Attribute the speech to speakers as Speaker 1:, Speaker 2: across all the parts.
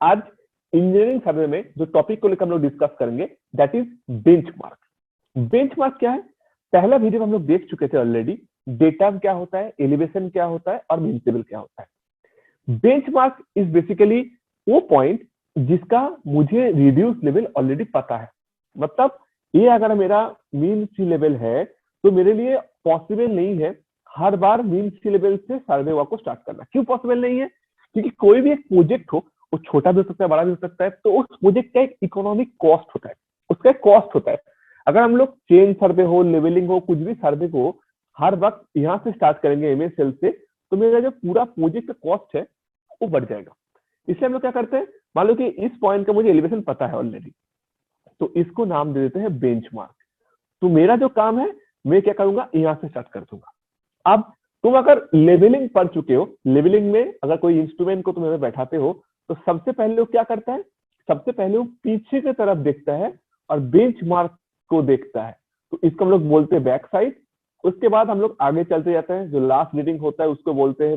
Speaker 1: आज इंजीनियरिंग सर्वे में जो टॉपिक को लेकर हम लोग डिस्कस करेंगे दैट इज बेंचमार्क। बेंचमार्क क्या है? पहला वीडियो हम लोग देख चुके थे ऑलरेडी। डेटा क्या होता है, एलिवेशन क्या होता है और मीन टेबल क्या होता है। बेंचमार्क इज बेसिकली वो पॉइंट जिसका मुझे रिड्यूस लेवल ऑलरेडी पता है। मतलब ये अगर मेरा मीन सी लेवल है तो मेरे लिए पॉसिबल नहीं है हर बार मीन सी लेवल से सर्वे वर्क को स्टार्ट करना। क्यों पॉसिबल नहीं है? क्योंकि कोई भी एक प्रोजेक्ट हो, वो छोटा भी हो सकता है, बड़ा भी हो सकता है, तो उस प्रोजेक्ट का एक इकोनॉमिक कॉस्ट होता है, उसका एक कॉस्ट होता है। अगर हम लोग चेन सर्वे हो, लेवलिंग हो, कुछ भी सर्वे को हर वक्त यहाँ से स्टार्ट करेंगे एमएसएल से, तो मेरा जो पूरा प्रोजेक्ट का कॉस्ट है वो बढ़ जाएगा। इसलिए हम लोग क्या करते हैं, मान लो कि इस पॉइंट का मुझे एलिवेशन पता है ऑलरेडी, तो इसको नाम दे देते हैं बेंचमार्क। तो मेरा जो काम है मैं क्या करूंगा, यहाँ से स्टार्ट कर दूंगा। अब तुम अगर लेवलिंग पढ़ चुके हो, लेवलिंग में अगर कोई इंस्ट्रूमेंट को तुम बैठाते हो तो सबसे पहले वो क्या करता है, सबसे पहले वो पीछे की तरफ देखता है और बेंचमार्क को देखता है। तो इसको हम लोग बोलते हैं बैक साइड। उसके बाद हम लोग आगे चलते जाते हैं, जो लास्ट रीडिंग होता है उसको बोलते हैं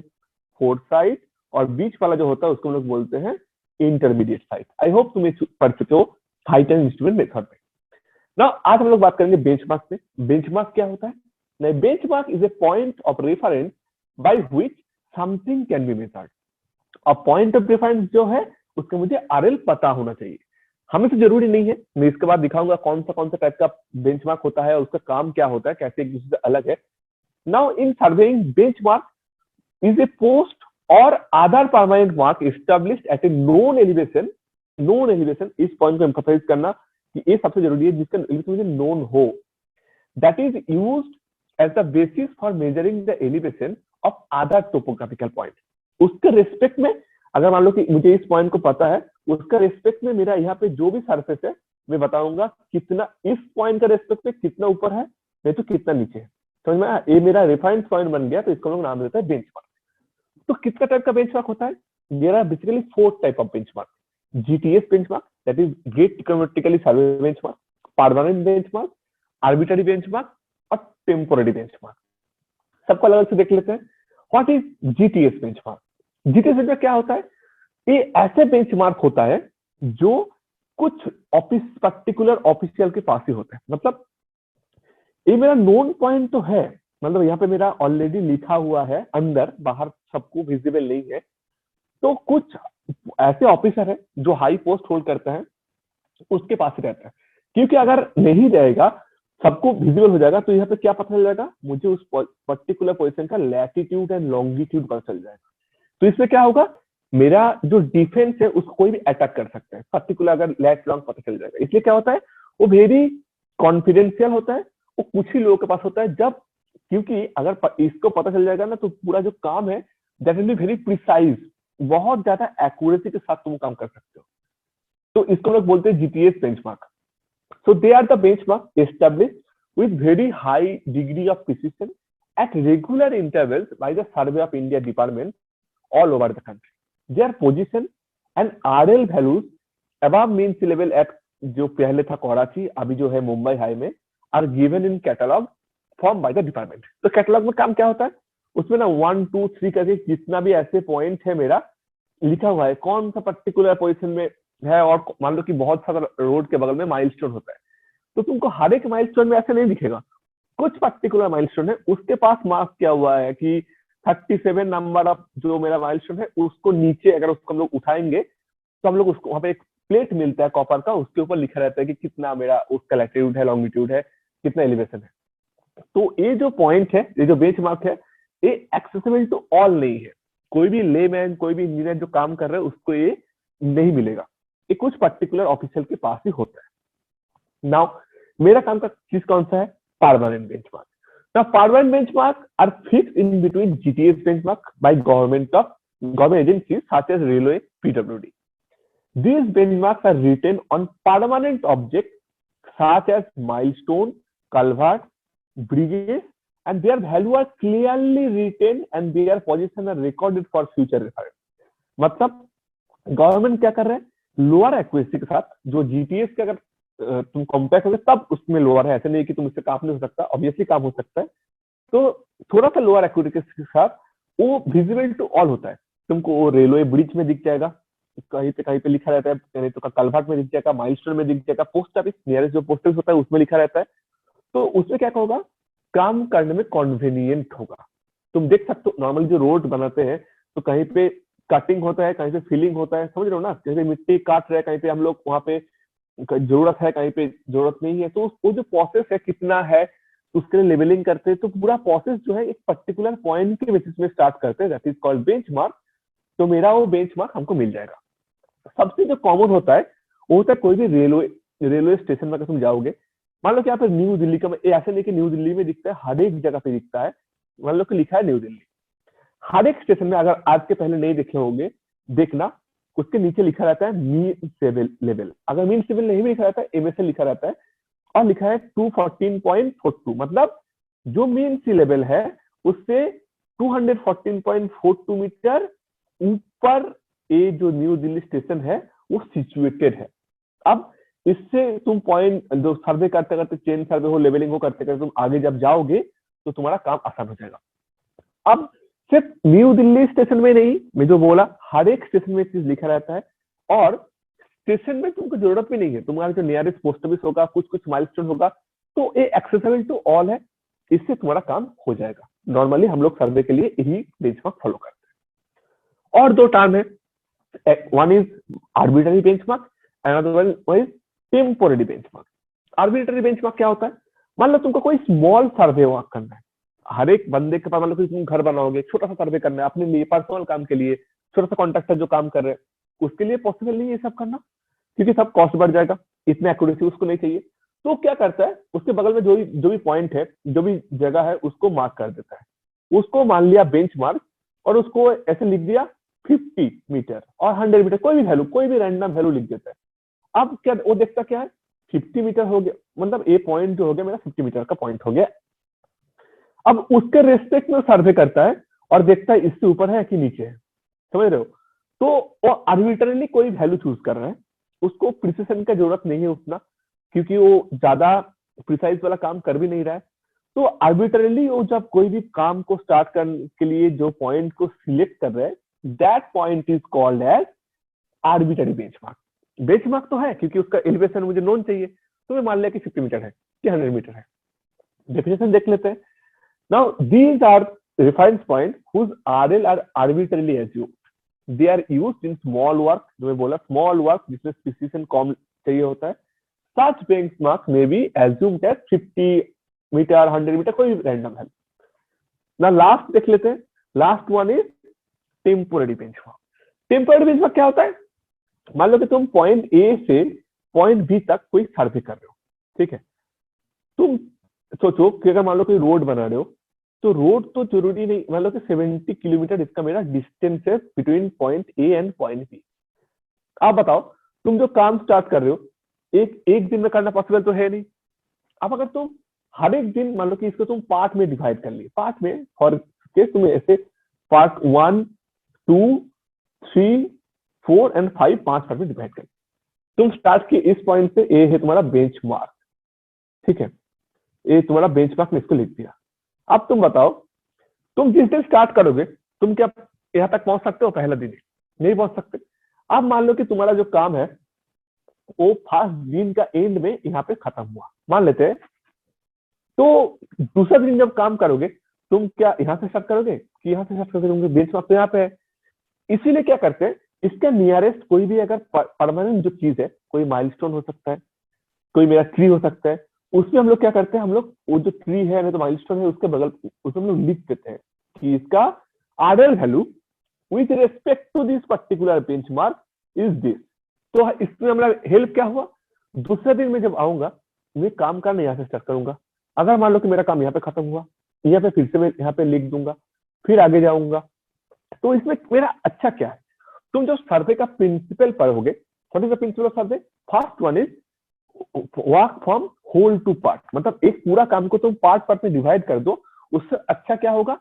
Speaker 1: फोर्थ साइड, और बीच वाला जो होता है उसको हम लोग बोलते हैं इंटरमीडिएट साइड। आई होप तुम पढ़ चुके हो हाइट एंड इंस्ट्रूमेंट मेथड में। ना आज हम लोग बात करेंगे बेंचमार्क पे। बेंचमार्क क्या होता है? नहीं, benchmark is a point of reference by which something can be measured. और पॉइंट ऑफ रेफरेंस जो है उसका मुझे आरएल पता होना चाहिए। हमें तो जरूरी नहीं है, मैं इसके बाद दिखाऊंगा कौन सा टाइप का बेंचमार्क होता है, उसका काम क्या होता है, कैसे एक दूसरे से अलग है। Now in surveying, benchmark is a post or other permanent mark established at a known elevation। known elevation, इस पॉइंट को एम्फसाइज करना कि ये सबसे जरूरी है, जिसका elevation मुझे known हो। that is used as the basis for measuring the elevation of other topographical point। उसके रेस्पेक्ट में, अगर मान लो कि मुझे इस पॉइंट को पता है, उसका रेस्पेक्ट में मेरा यहाँ पे जो भी सरफेस है मैं बताऊंगा कितना इस पॉइंट का रेस्पेक्ट में कितना ऊपर है, नहीं तो कितना नीचे है। समझ में आया? ये मेरा रेफरेंस पॉइंट बन गया, तो इसको लोग नाम देता है बेंचमार्क। तो कितना टाइप का बेंचमार्क होता है? There are basically 4 type of benchmark. GTS benchmark, that is great economically survey benchmark, permanent benchmark, arbitrary benchmark और टेम्पोररी बेंचमार्क। सबको अलग अलग से देख लेते हैं। What is GTS benchmark? GTS benchmark क्या होता है? ये ऐसे बेंचमार्क होता है जो कुछ ऑफिस पर्टिकुलर ऑफिशियल के पास ही होता है। मतलब ये मेरा नोन पॉइंट तो है, मतलब यहाँ पे मेरा ऑलरेडी लिखा हुआ है, अंदर बाहर सबको विजिबल नहीं है। तो कुछ ऐसे ऑफिसर है जो हाई पोस्ट होल्ड करते हैं, उसके पास ही रहता है। क्योंकि अगर नहीं रहेगा, सबको विजिबल हो जाएगा, तो यहाँ पे क्या पता चल जाएगा, मुझे उस पर्टिकुलर पोजीशन का लैटिट्यूड एंड लॉन्गिट्यूड पता चल जाएगा। तो इसमें क्या होगा, मेरा जो डिफेंस है उसको कोई भी अटैक कर सकता है, पर्टिकुलर अगर लैट लॉन्ग पता चल जाएगा। इसलिए क्या होता है, वो वेरी कॉन्फिडेंशियल होता है, वो कुछ ही लोगों के पास होता है। जब क्योंकि अगर इसको पता चल जाएगा ना, तो पूरा जो काम है that will be very precise, बहुत ज्यादा एक्यूरेसी के साथ तुम काम कर सकते हो। तो इसको लोग बोलते हैं GTS benchmark. So they are the benchmark established with very high degree of precision at regular intervals by the survey of India department all over the country. Their position and RL values above mean sea level at, जो पहले था कराची, अभी जो है Mumbai high में, are given in catalogue form by the department. तो catalogue में काम क्या होता है, उसमें ना 1 2 3 करके जितना भी ऐसे पॉइंट है मेरा लिखा हुआ है, कौन सा पर्टिकुलर पोजीशन में है। और मान लो कि बहुत सारा रोड के बगल में माइलस्टोन होता है, तो तुमको हर एक माइलस्टोन में ऐसे नहीं दिखेगा, कुछ पर्टिकुलर माइलस्टोन है उसके पास मार्क किया हुआ है कि 37 नंबर ऑफ जो मेरा माइलस्टोन है, उसको नीचे अगर उसको हम लोग उठाएंगे तो हम लोग उसको वहां पे एक प्लेट मिलता है कॉपर का, उसके ऊपर लिखा रहता है कि कितना मेरा उसका लैटिट्यूड है, लॉन्गिट्यूड है, कितना एलिवेशन है। तो ये जो पॉइंट है, ये जो बेंचमार्क है, ये एक्सेसिबल टू ऑल नहीं है। कोई भी लेमैन, कोई भी इंजीनियर जो काम कर रहे हैं उसको ये नहीं मिलेगा, ये कुछ पर्टिकुलर ऑफिशियल के पास ही होता है। नाउ मेरा काम का चीज कौन सा है? Permanent benchmark. Now permanent benchmark are fixed in between GTS benchmark by government agencies such as railway, PWD. These benchmarks are written on permanent objects such as milestone, culvert, bridges, and their value are clearly written and their position are recorded for future reference। मतलब government क्या कर रहे हैं, lower accuracy के साथ, जो GTS के अगर तुम कंपेयर करोगे तब उसमें लोअर है, ऐसे नहीं कि तुम इससे काम नहीं हो सकता, ऑब्वियसली काम हो सकता है। तो थोड़ा सा लोअर एक्यूरेसी के साथ वो विजिबल टू ऑल होता है, तुमको वो रेलवे ब्रिज में दिख जाएगा, कहीं पे लिखा रहता है, कहीं तो कलभट में दिख जाएगा, माइलस्टोन में दिख जाएगा, पोस्ट ऑफिस नियरेस्ट जो पोस्ट ऑफिस होता है उसमें लिखा रहता है। तो उसमें क्या होगा, काम करने में कॉन्वीनियंट होगा। तुम देख सकते हो नॉर्मली जो रोड बनाते हैं तो कहीं पे कटिंग होता है, कहीं पे फिलिंग होता है, समझ रहे हो ना, कहीं पे मिट्टी काट रहे हैं, कहीं पे हम लोग वहां पे जरूरत है, कहीं पे जरूरत नहीं है, तो वो जो प्रोसेस है कितना है उसके लिए लेवलिंग करते हैं। तो पूरा प्रोसेस जो है एक पर्टिकुलर पॉइंट के बेसिस में स्टार्ट करते हैं, दैट इज कॉल्ड बेंचमार्क। तो मेरा वो बेंचमार्क हमको मिल जाएगा। सबसे जो कॉमन होता है वो होता है कोई भी रेलवे स्टेशन में अगर तुम जाओगे, मान लो कि यहाँ पे न्यू दिल्ली का, ऐसे नहीं कि न्यू दिल्ली में दिखता है, हर एक जगह पे दिखता है। मान लो कि लिखा है न्यू दिल्ली, हर एक स्टेशन में, अगर आज के पहले नहीं देखे होंगे देखना, उसके नीचे लिखा रहता है मीन सिविल लेवल। अगर मीन सिविल नहीं भी लिखा रहता है, एमएसएल लिखा रहता है, और लिखा है 214.42, मतलब जो मीन सी लेवल है उससे 214.42 मीटर ऊपर ये जो न्यू दिल्ली स्टेशन है वो सिचुएटेड है। अब इससे तुम पॉइंट जो सर्वे करते करते, चेन सर्वे हो, लेवलिंग हो, करते करते तुम आगे जब जाओगे तो तुम्हारा काम आसान हो जाएगा। अब सिर्फ न्यू दिल्ली स्टेशन में नहीं, मैं जो बोला हर एक स्टेशन में चीज लिखा रहता है, और स्टेशन में तुमको जरूरत भी नहीं है, तुम्हारा जो नियरेस्ट पोस्ट ऑफिस होगा, कुछ कुछ माइलस्टोन होगा, तो ये एक्सेसिबल टू ऑल है, इससे तुम्हारा काम हो जाएगा। नॉर्मली हम लोग सर्वे के लिए यही बेंचमार्क फॉलो करते हैं। और दो टर्म है, one is arbitrary benchmark, another one is temporary benchmark. Arbitrary benchmark क्या होता है, मान लो तुमको कोई स्मॉल सर्वे वर्क करना है, हर एक बंदे के पास, मान लो कि तुम घर बनाओगे, छोटा सा सर्वे करना है अपने लिए, पर्सनल काम के लिए, छोटा सा कॉन्ट्रैक्टर जो काम कर रहे हैं उसके लिए पॉसिबल नहीं है ये सब करना, क्योंकि सब कॉस्ट बढ़ जाएगा, इतना एक्यूरेसी उसको नहीं चाहिए। तो क्या करता है, उसके बगल में जो भी पॉइंट है, जो भी जगह है, उसको मार्क कर देता है। उसको मान लिया बेंचमार्क, और उसको ऐसे लिख दिया 50 मीटर और 100 मीटर, कोई भी वैल्यू, कोई भी रैंडम वैल्यू लिख देता है। अब क्या वो देखता क्या है, 50 मीटर हो गया, मतलब ए पॉइंट जो हो गया मेरा 50 मीटर का पॉइंट हो गया। अब उसके रेस्पेक्ट में सर्वे करता है और देखता है इससे ऊपर है कि नीचे है, समझ रहे हो। तो वो आर्बिट्ररीली कोई वैल्यू चूज कर रहा है, उसको प्रिसिशन का जरूरत नहीं है उतना, क्योंकि वो ज्यादा प्रिसाइज वाला काम कर भी नहीं रहा है। तो आर्बिट्ररीली वो जब कोई भी काम को स्टार्ट करने के लिए जो पॉइंट को सिलेक्ट कर रहे हैं, that point is called as arbitrary benchmark. Benchmark तो है क्योंकि उसका एलिवेशन मुझे नोन चाहिए, तो मैं मान लिया कि 50 मीटर है कि 100 मीटर है। डेफिनेशन देख लेते हैं। Now, these are reference points whose RL are arbitrarily assumed. They are used in small work, जो मैं बोला small work जिसमें precision कम चाहिए होता है। Such benchmarks may be assumed as 50 metre, 100 metre, कोई रैंडम है। Now last देख लेते हैं। Last one is temporary benchmark. Temporary benchmark क्या होता है? मान लो कि तुम पॉइंट ए से पॉइंट बी तक कोई सर्वे कर रहे हो, ठीक है। तुम सोचो कि अगर मान लो कोई रोड बना रहे हो, तो रोड तो जरूरी नहीं, मान लो कि 70 किलोमीटर इसका मेरा डिस्टेंस है between point A and point B. आप बताओ, तुम जो काम स्टार्ट कर रहे हो, एक दिन में करना पॉसिबल तो है नहीं। अब अगर तुम हर एक दिन, मान लो कि इसको तुम पार्ट में डिवाइड कर लिए, पार्ट में फॉर केस तुम ऐसे पार्ट 1, 2, 3, 4 एंड 5, 5 पार्ट में डिवाइड कर, तुम स्टार्ट किए इस पॉइंट से, ए है तुम्हारा बेंचमार्क, ठीक है, ये तुम्हारा बेंचमार्क में इसको लिख दिया। अब तुम बताओ, तुम जिस दिन स्टार्ट करोगे, तुम क्या यहाँ तक पहुंच सकते हो पहला दिन? नहीं पहुंच सकते। अब मान लो कि तुम्हारा जो काम है वो फर्स्ट दिन का एंड में यहाँ पे खत्म हुआ, मान लेते हैं। तो दूसरा दिन जब काम करोगे, तुम क्या यहाँ से स्टार्ट करोगे कि यहाँ से स्टार्ट करोगे? तुमके बेंचमार्क तो यहाँ पे है। इसीलिए क्या करते हैं, इसका नियरेस्ट कोई भी अगर परमानेंट जो चीज है, कोई माइलस्टोन हो सकता है, कोई मेरा ट्री हो सकता है, उसमें हम लोग क्या करते हैं, हम लोग वो जो ट्री है, नहीं तो माइलस्टोन है, उसके बगल उसमें हम लोग लिख देते हैं कि इसका RL value with respect to this particular benchmark is this. तो इसमें हमारा हेल्प क्या हुआ, दूसरे दिन में जब आऊंगा, मैं काम करना यहाँ से स्टार्ट करूंगा। अगर मान लो कि मेरा काम यहाँ पे खत्म हुआ, यहाँ पे फिर से मैं यहाँ पे लिख दूंगा, फिर आगे जाऊंगा। तो इसमें मेरा अच्छा क्या है, तुम जो सर्वे का प्रिंसिपल पढ़ोगे, what is the principle of survey? First one is work from whole to part, मतलब एक पूरा काम को तुम पार्ट में डिवाइड कर दो। उससे अच्छा क्या होगा,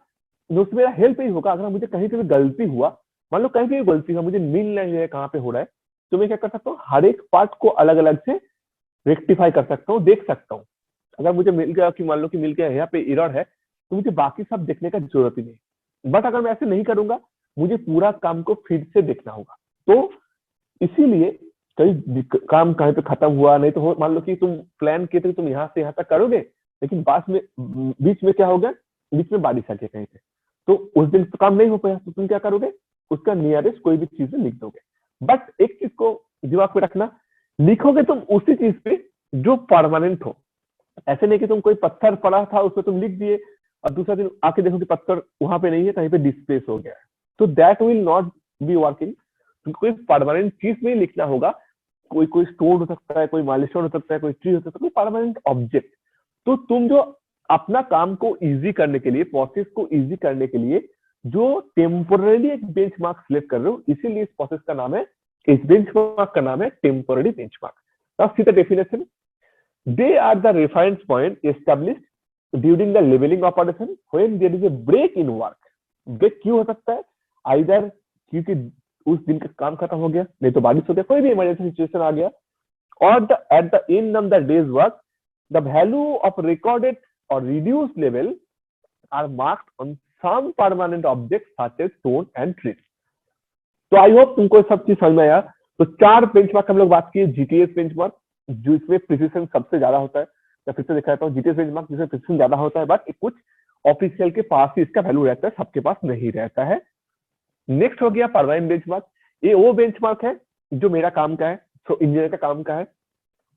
Speaker 1: उससे मेरा हेल्प ही होगा। अगर मुझे कहीं पे भी गलती हुआ, मान लो कहीं पे भी गलती हुआ, मुझे मिल नहीं है कहाँ पे हो रहा है, तो मैं क्या कर सकता हूँ, हर एक पार्ट को अलग अलग से रेक्टिफाई कर सकता हूँ, देख सकता हूँ। अगर मुझे मिल गया कि मान लो कि मिल गया यहाँ पे एरर है, तो मुझे बाकी सब देखने का जरूरत ही नहीं। बट अगर मैं ऐसे नहीं करूंगा, मुझे पूरा काम को फिर से देखना होगा। तो इसीलिए कई काम कहीं पे खत्म हुआ, नहीं तो मान लो कि तुम प्लान किए थे तुम यहाँ से यहाँ तक करोगे, लेकिन बीच में क्या हो गया, बीच में बारिश आ गई कहीं पे, तो उस दिन तो काम नहीं हो पाया, तो तुम क्या करोगे, उसका नियरेस्ट कोई भी चीज में लिख दोगे। बट एक चीज को दिमाग में रखना, लिखोगे तुम उसी चीज पे जो परमानेंट हो। ऐसे नहीं कि तुम कोई पत्थर पड़ा था उसमें तुम लिख दिए और दूसरा दिन आके देखो कि पत्थर वहां पे नहीं है, कहीं पे डिस्प्लेस हो गया है, तो that will not be working. तुमको कोई परमानेंट चीज में लिखना होगा, कोई कोई स्टोन हो सकता है, कोई माइलस्टोन हो सकता है, कोई ट्री हो सकता है, कोई परमानेंट ऑब्जेक्ट। तो तुम जो अपना काम को इजी करने के लिए, प्रोसेस को इजी करने के लिए जो टेम्पोररी एक बेंचमार्क सिलेक्ट कर रहे हो, इसीलिए इस प्रोसेस का नाम है, इस बेंचमार्क का नाम है temporary benchmark. Now see the definition, they are the reference point established during the leveling operation when there is a break in work। Break क्यों हो सकता है, आइदर क्योंकि उस दिन का काम खत्म हो गया, नहीं तो बारिश हो गया, कोई भी इमरजेंसी सिचुएशन आ गया, or at the end of the day's work the value of recorded or reduced level are marked on some permanent objects such as stone and trees। तो आई होप तुमको सब चीज समझ में आया। तो 4 बेंचमार्क हम लोग बात किए, जीटीएस बेंचमार्क जो इसमें प्रिसिशन सबसे ज्यादा होता है, या फिर से दिखाता हूँ, जीटीएस बेंचमार्क जिसमें प्रिसिशन ज्यादा होता है, बट कुछ ऑफिशियल के पास ही इसका वैल्यू रहता है, सबके पास नहीं रहता है। नेक्स्ट हो गया परमानेंट बेंचमार्क। ये वो बेंचमार्क है जो मेरा काम का है, तो इंजीनियर का काम का है।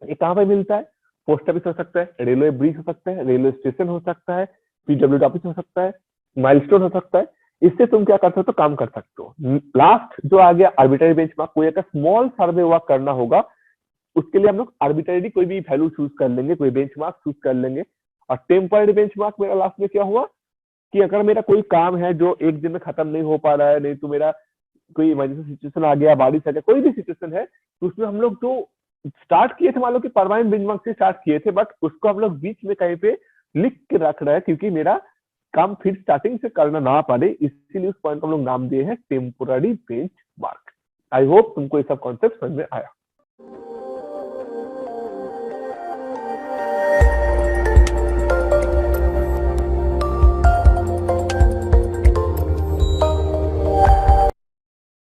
Speaker 1: ये कहाँ पे मिलता है, पोस्ट ऑफिस हो सकता है, रेलवे ब्रिज हो सकता है, रेलवे स्टेशन हो सकता है, पीडब्ल्यूडी ऑफिस हो सकता है, माइलस्टोन हो सकता है। इससे तुम क्या कर सकते हो, काम कर सकते हो। लास्ट जो आ गया आर्बिट्ररी बेंचमार्क, कोई एक स्मॉल सर्वे वर्क करना होगा, उसके लिए हम लोग आर्बिट्ररी कोई भी वैल्यू चूज कर लेंगे, कोई बेंचमार्क चूज कर लेंगे। और टेम्पररी बेंचमार्क मेरा लास्ट में क्या हुआ कि अगर मेरा कोई काम है जो एक दिन में खत्म नहीं हो पा रहा है, नहीं तो मेरा कोई इमरजेंसी सिचुएशन आ गया, बारिश आ गया, कोई भी सिचुएशन है, तो उसमें हम लोग जो स्टार्ट किए थे, मान लो कि परमानेंट बेंचमार्क से स्टार्ट किए थे, बट उसको हम लोग बीच में कहीं पे लिख के रख रहे हैं, क्योंकि मेरा काम फिर स्टार्टिंग से करना ना पड़े, इसीलिए उस पॉइंट को हम लोग नाम दिए हैं टेम्पोररी बेंचमार्क। आई होप तुमको ये सब कॉन्सेप्ट समझ में आया।